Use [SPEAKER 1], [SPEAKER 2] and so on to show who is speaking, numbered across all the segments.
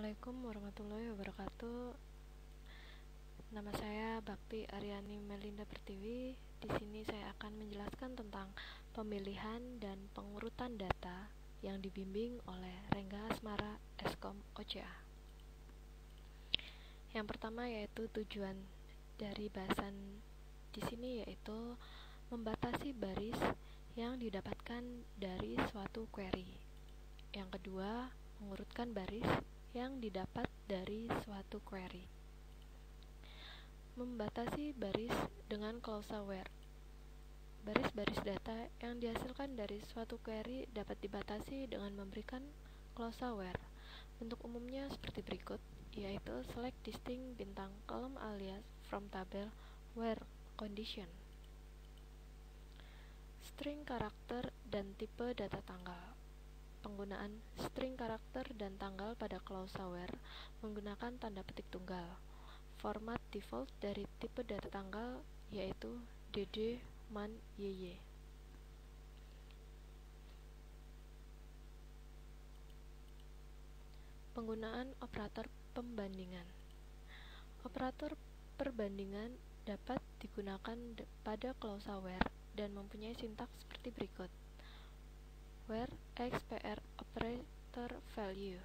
[SPEAKER 1] Assalamualaikum warahmatullahi wabarakatuh. Nama saya Bakti Aryani Melinda Pertiwi. Di sini saya akan menjelaskan tentang pemilihan dan pengurutan data yang dibimbing oleh Rengga Asmara Eskom OCA. Yang pertama yaitu tujuan dari bahasan di sini yaitu membatasi baris yang didapatkan dari suatu query. Yang kedua, mengurutkan baris yang didapat dari suatu query. Membatasi baris dengan klausa where. Baris-baris data yang dihasilkan dari suatu query dapat dibatasi dengan memberikan klausa where. Bentuk umumnya seperti berikut, yaitu select distinct bintang column alias from tabel where condition. String karakter dan tipe data tanggal. Penggunaan string karakter dan tanggal pada klausa where menggunakan tanda petik tunggal. Format default dari tipe data tanggal yaitu dd, man, yy. Penggunaan operator pembandingan. Operator perbandingan dapat digunakan pada klausa where dan mempunyai sintaks seperti berikut. Where XPR operator value,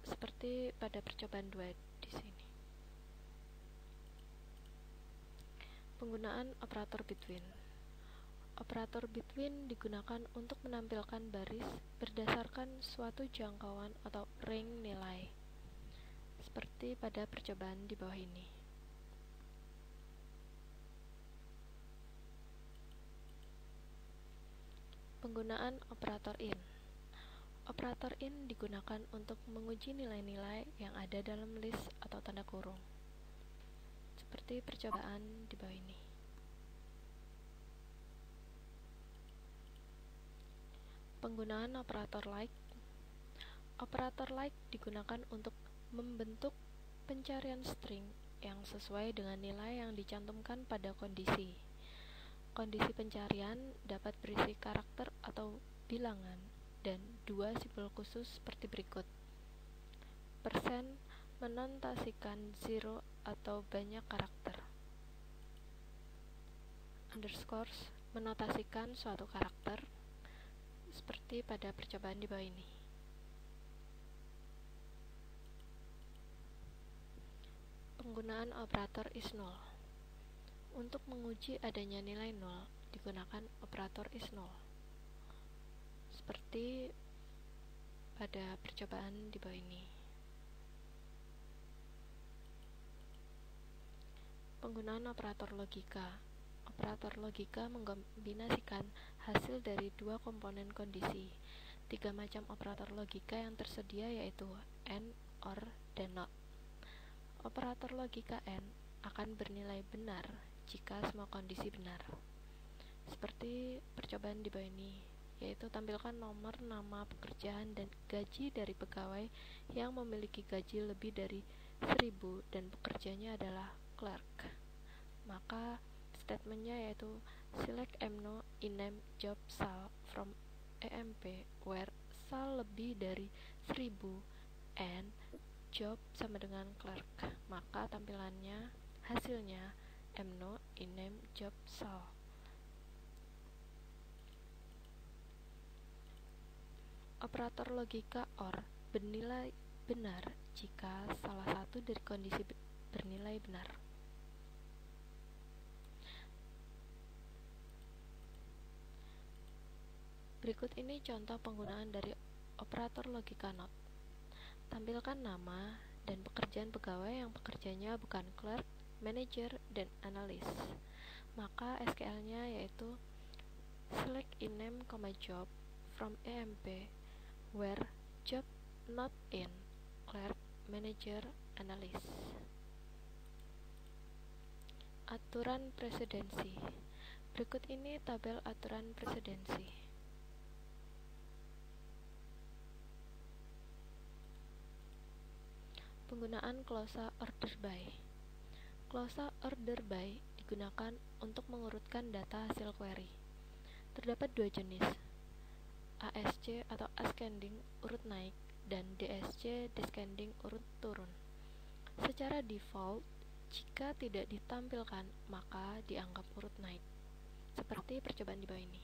[SPEAKER 1] seperti pada percobaan 2 di sini. Penggunaan operator between. Operator between digunakan untuk menampilkan baris berdasarkan suatu jangkauan atau range nilai, seperti pada percobaan di bawah ini. Penggunaan operator in. Operator in digunakan untuk menguji nilai-nilai yang ada dalam list atau tanda kurung, seperti percobaan di bawah ini. Penggunaan operator like. Operator like digunakan untuk membentuk pencarian string yang sesuai dengan nilai yang dicantumkan pada kondisi. Kondisi pencarian dapat berisi karakter atau bilangan dan 2 simbol khusus seperti berikut. Persen menotasikan 0 atau banyak karakter. Underscores menotasikan suatu karakter, seperti pada percobaan di bawah ini. Penggunaan operator is null. Untuk menguji adanya nilai 0, digunakan operator is null, seperti pada percobaan di bawah ini. Penggunaan operator logika. Operator logika mengkombinasikan hasil dari 2 komponen kondisi. 3 macam operator logika yang tersedia yaitu AND, OR, dan NOT. Operator logika AND akan bernilai benar jika semua kondisi benar, seperti percobaan di bawah ini, yaitu tampilkan nomor, nama, pekerjaan, dan gaji dari pegawai yang memiliki gaji lebih dari 1.000 dan pekerjaannya adalah clerk. Maka statementnya yaitu select mno iname job sal from emp where sal lebih dari 1.000 and job sama dengan clerk. Maka tampilannya hasilnya mno iname job sal. Operator logika OR bernilai benar jika salah satu dari kondisi bernilai benar. Berikut ini contoh penggunaan dari operator logika NOT. Tampilkan nama dan pekerjaan pegawai yang pekerjaannya bukan clerk, manager, dan analis. Maka SQL-nya yaitu select iname, job from emp where job not in clerk, manager, analis. Aturan presidensi. Berikut ini tabel aturan presidensi. Penggunaan klausa order by. Klausa order by digunakan untuk mengurutkan data hasil query. Terdapat 2 jenis, ASC atau ascending urut naik dan DSC descending urut turun. Secara default, jika tidak ditampilkan, maka dianggap urut naik. Seperti percobaan di bawah ini.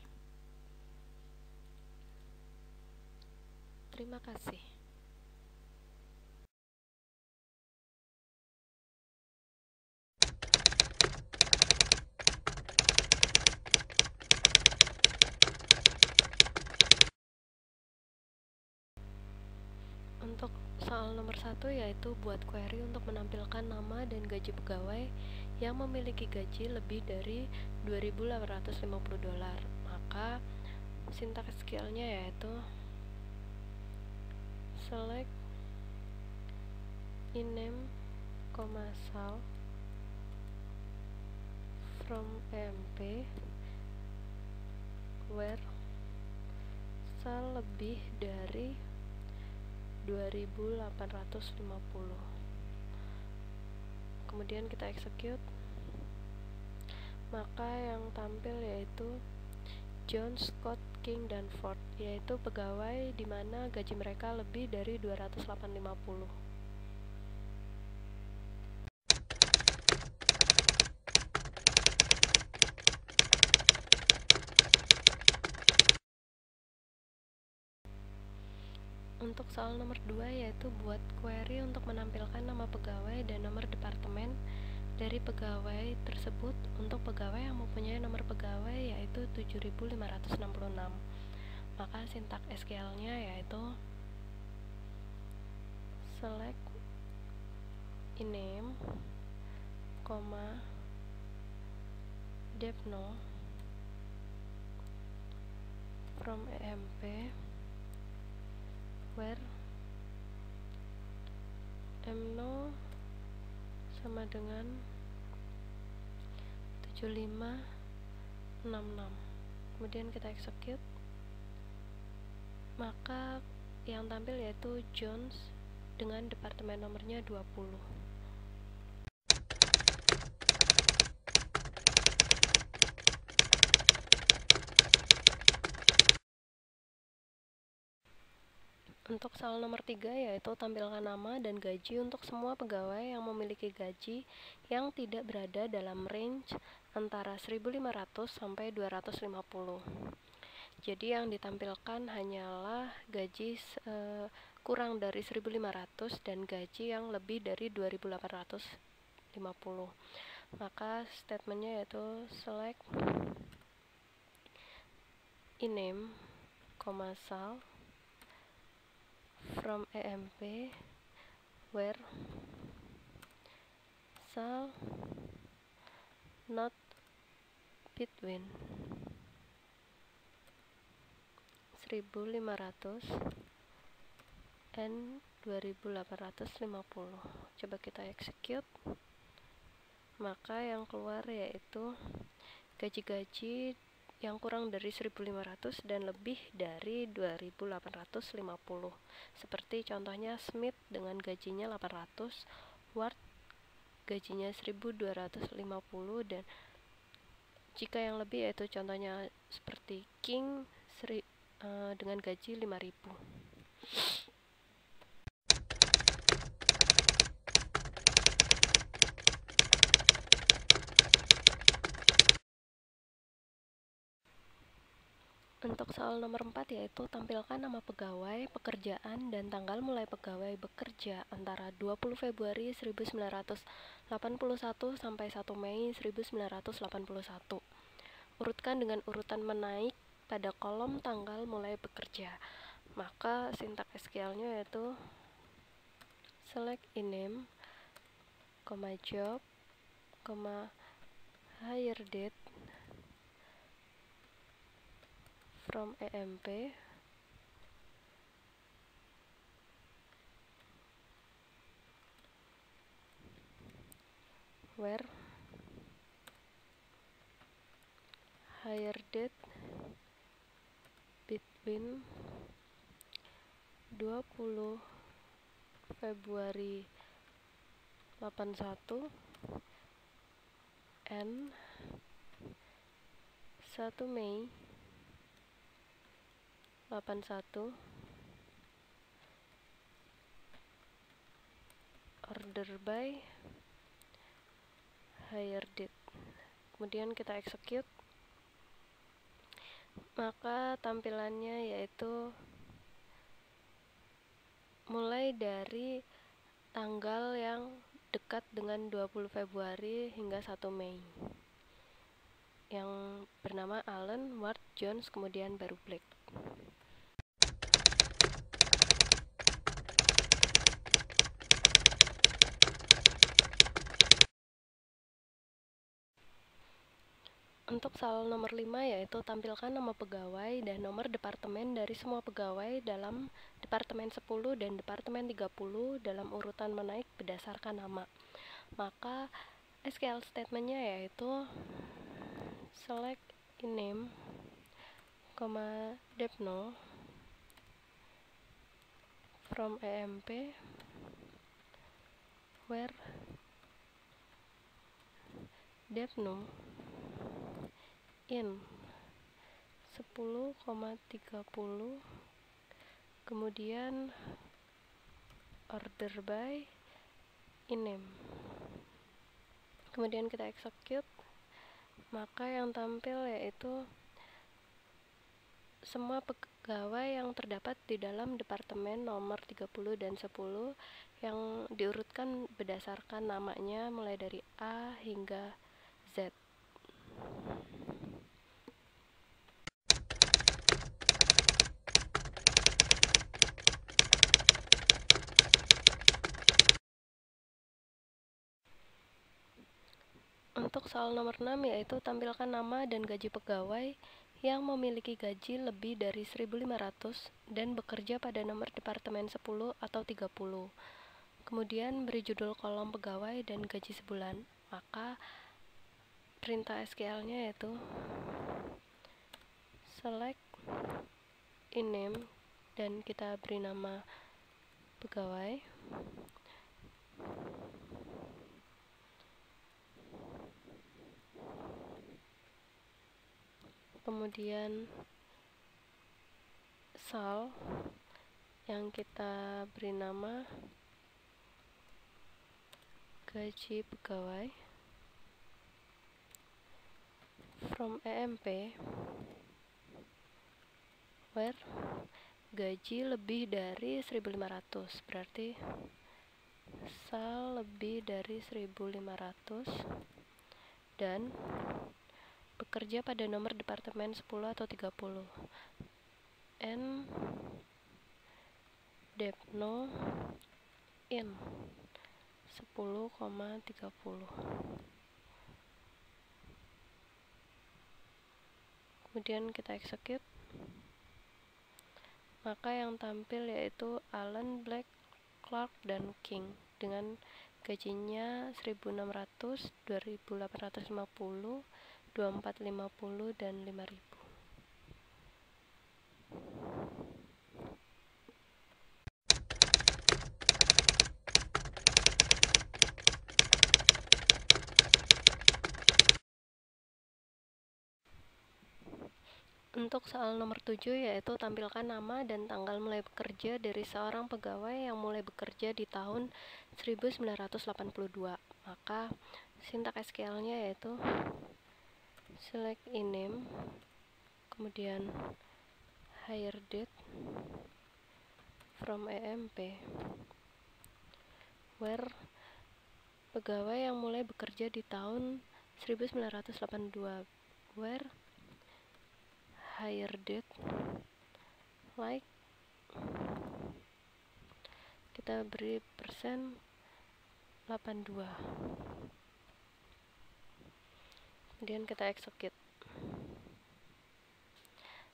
[SPEAKER 1] Terima kasih. Untuk soal nomor 1 yaitu buat query untuk menampilkan nama dan gaji pegawai yang memiliki gaji lebih dari $2.850. Maka sintaks skillnya yaitu select iname, sal from EMP where sal lebih dari 2.850. Kemudian kita execute, maka yang tampil yaitu John, Scott, King, dan Ford, yaitu pegawai di mana gaji mereka lebih dari 208.50. Untuk soal nomor 2 yaitu buat query untuk menampilkan nama pegawai dan nomor departemen dari pegawai tersebut untuk pegawai yang mempunyai nomor pegawai yaitu 7.566. Maka sintaks SQL-nya yaitu select iname, depno from EMP where mno sama dengan 7566. Kemudian kita execute, maka yang tampil yaitu Jones dengan departemen nomornya 20. Untuk soal nomor 3 yaitu tampilkan nama dan gaji untuk semua pegawai yang memiliki gaji yang tidak berada dalam range antara 1.500 sampai 250. Jadi yang ditampilkan hanyalah gaji kurang dari 1.500 dan gaji yang lebih dari 2.850. Maka statementnya yaitu select iname, sal from EMP where sal not between 1.500 and 2.850. Coba kita execute, maka yang keluar yaitu gaji-gaji yang kurang dari 1.500 dan lebih dari 2.850. Seperti contohnya Smith dengan gajinya 800, Ward gajinya 1.250, dan jika yang lebih yaitu contohnya seperti King dengan gaji 5.000. Untuk soal nomor 4 yaitu tampilkan nama pegawai, pekerjaan, dan tanggal mulai pegawai bekerja antara 20 Februari 1981 sampai 1 Mei 1981. Urutkan dengan urutan menaik pada kolom tanggal mulai bekerja. Maka sintaks SQL-nya yaitu select iname, job, hire date from EMP where hire date between 20 Februari 81 and 1 Mei 81
[SPEAKER 2] order by hire date. Kemudian kita execute, maka tampilannya yaitu mulai dari tanggal yang dekat dengan 20 Februari hingga 1 Mei yang bernama Allen, Ward, Jones, kemudian baru Black. Untuk soal nomor 5 yaitu tampilkan nama pegawai dan nomor departemen dari semua pegawai dalam departemen 10 dan departemen 30 dalam urutan menaik berdasarkan nama. Maka SQL statementnya yaitu select name, depno from EMP where depno in 10,30, kemudian order by name. Kemudian kita execute, maka yang tampil yaitu semua pegawai yang terdapat di dalam departemen nomor 30 dan 10 yang diurutkan berdasarkan namanya mulai dari A hingga Z. Untuk soal nomor 6 yaitu tampilkan nama dan gaji pegawai yang memiliki gaji lebih dari 1.500 dan bekerja pada nomor departemen 10 atau 30. Kemudian beri judul kolom pegawai dan gaji sebulan. Maka perintah SQL-nya yaitu select name dan kita beri nama pegawai. Kemudian sal yang kita beri nama gaji pegawai from EMP where gaji lebih dari 1.500, berarti sal lebih dari 1.500 dan bekerja pada nomor departemen 10 atau 30. And depno in 10,30. Kemudian kita execute, maka yang tampil yaitu Allen, Black, Clark, dan King dengan gajinya 1.600, 2.850, 2.450, dan 5.000. Untuk soal nomor 7 yaitu tampilkan nama dan tanggal mulai bekerja dari seorang pegawai yang mulai bekerja di tahun 1982. Maka sintak SQL-nya yaitu select name, kemudian hire date from EMP where pegawai yang mulai bekerja di tahun 1982 where hire date like kita beri persen 82. Kemudian kita execute,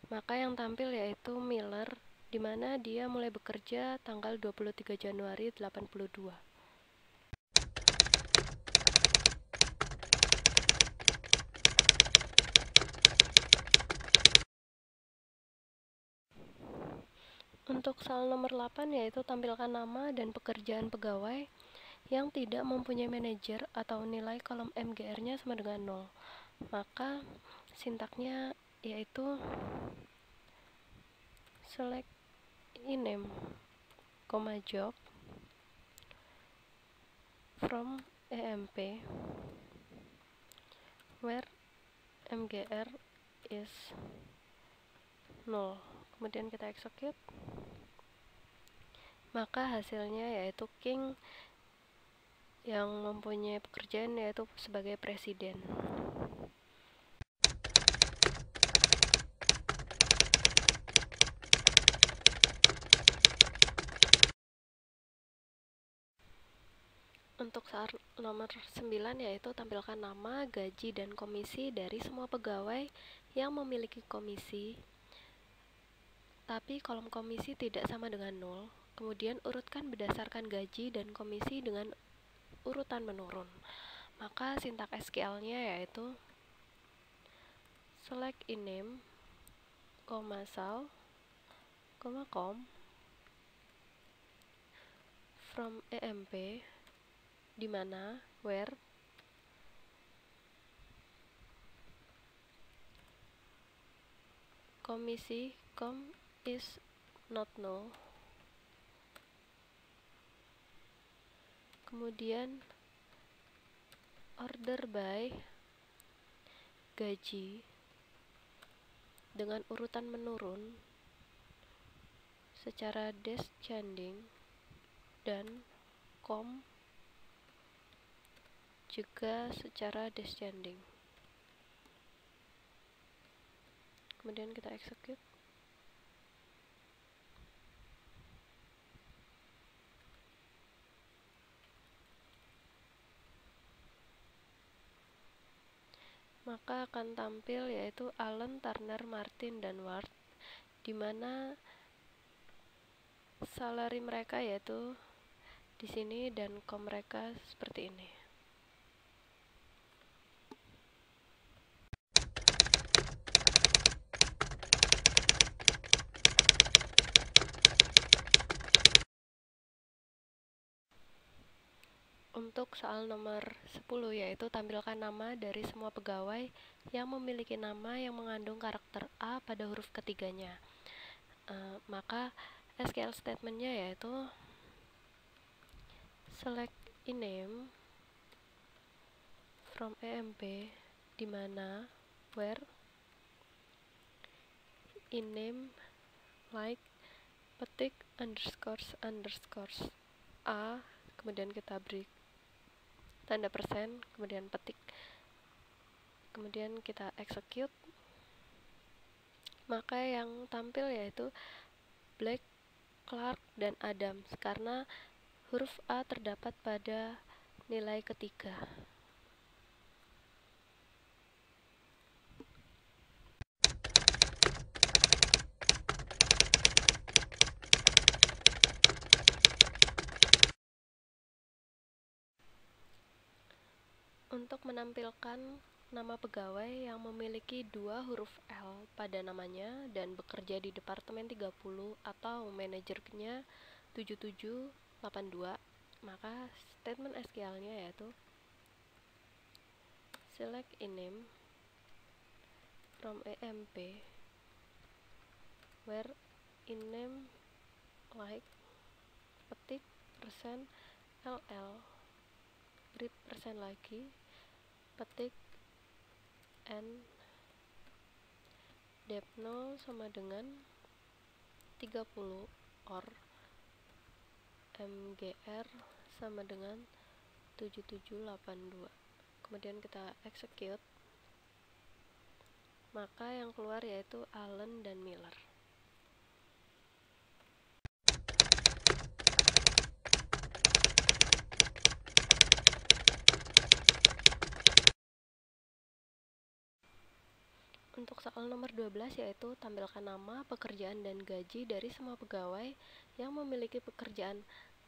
[SPEAKER 2] maka yang tampil yaitu Miller, di mana dia mulai bekerja tanggal 23 Januari 82. Untuk soal nomor 8 yaitu tampilkan nama dan pekerjaan pegawai yang tidak mempunyai manajer atau nilai kolom MGR-nya sama dengan 0. Maka sintaknya yaitu select name, job from EMP where MGR is 0. Kemudian kita execute, maka hasilnya yaitu King yang mempunyai pekerjaan yaitu sebagai presiden. Untuk soal nomor 9 yaitu tampilkan nama, gaji, dan komisi dari semua pegawai yang memiliki komisi, tapi kolom komisi tidak sama dengan 0. Kemudian urutkan berdasarkan gaji dan komisi dengan urutan menurun. Maka sintak SQL-nya yaitu select in-name, sal, com, from EMP, di mana where komisi com is not null. Kemudian order by gaji dengan urutan menurun secara descending dan com juga secara descending. Kemudian kita execute. Maka akan tampil yaitu Allen, Turner, Martin, dan Ward, di mana salary mereka yaitu di sini dan com mereka seperti ini. Untuk soal nomor 10 yaitu tampilkan nama dari semua pegawai yang memiliki nama yang mengandung karakter A pada huruf ketiganya. Maka SQL statementnya yaitu select in-name from EMP, di mana where in-name like petik underscores A, kemudian kita beri tanda persen, kemudian petik, kemudian kita execute, maka yang tampil yaitu Black, Clark, dan Adams karena huruf A terdapat pada nilai ketiga. Untuk menampilkan nama pegawai yang memiliki dua huruf L pada namanya dan bekerja di Departemen 30 atau manajernya 7782, maka statement SQL-nya yaitu select in-name from EMP where in-name like petik persen LL, beri persen lagi, petik n dep 0 sama dengan 30 or MGR sama dengan 7782. Kemudian kita execute, maka yang keluar yaitu Allen dan Miller. Untuk soal nomor 12 yaitu tampilkan nama, pekerjaan, dan gaji dari semua pegawai yang memiliki pekerjaan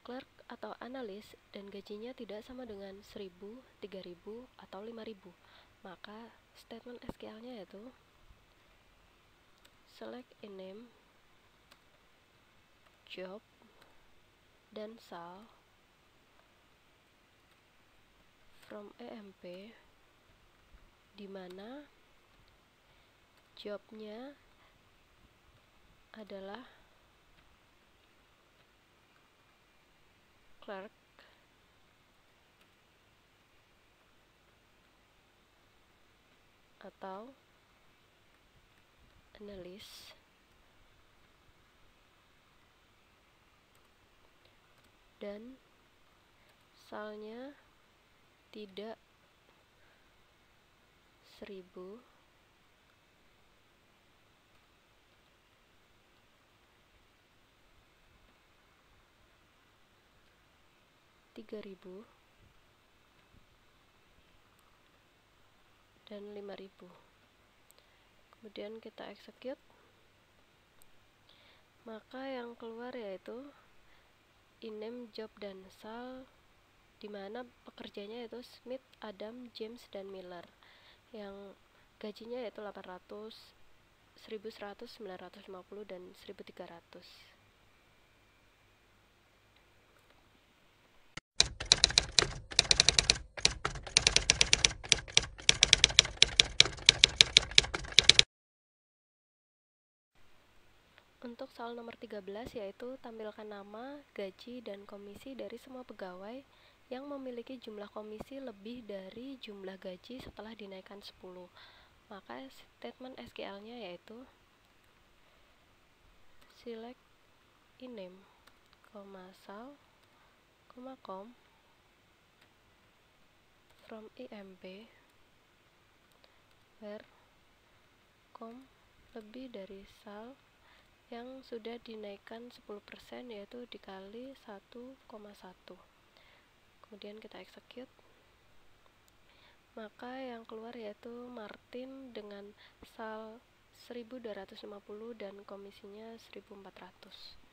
[SPEAKER 2] clerk atau analis dan gajinya tidak sama dengan 1.000, 3.000, atau 5.000. Maka statement SQL-nya yaitu select in-name, job, dan sal from EMP, di mana jobnya adalah clerk atau analis dan salnya tidak 1000, dan 5000. Kemudian kita execute, maka yang keluar yaitu INAME, job, dan sal, dimana pekerjanya yaitu Smith, Adam, James, dan Miller, yang gajinya yaitu 800, 1100, 950, dan 1300. Untuk soal nomor 13 yaitu tampilkan nama, gaji, dan komisi dari semua pegawai yang memiliki jumlah komisi lebih dari jumlah gaji setelah dinaikkan 10. Maka statement SQL-nya yaitu select INAME, sal, com from IMP where com lebih dari sal yang sudah dinaikkan 10% yaitu dikali 1,1. Kemudian kita execute, maka yang keluar yaitu Martin dengan sal 1250 dan komisinya 1400.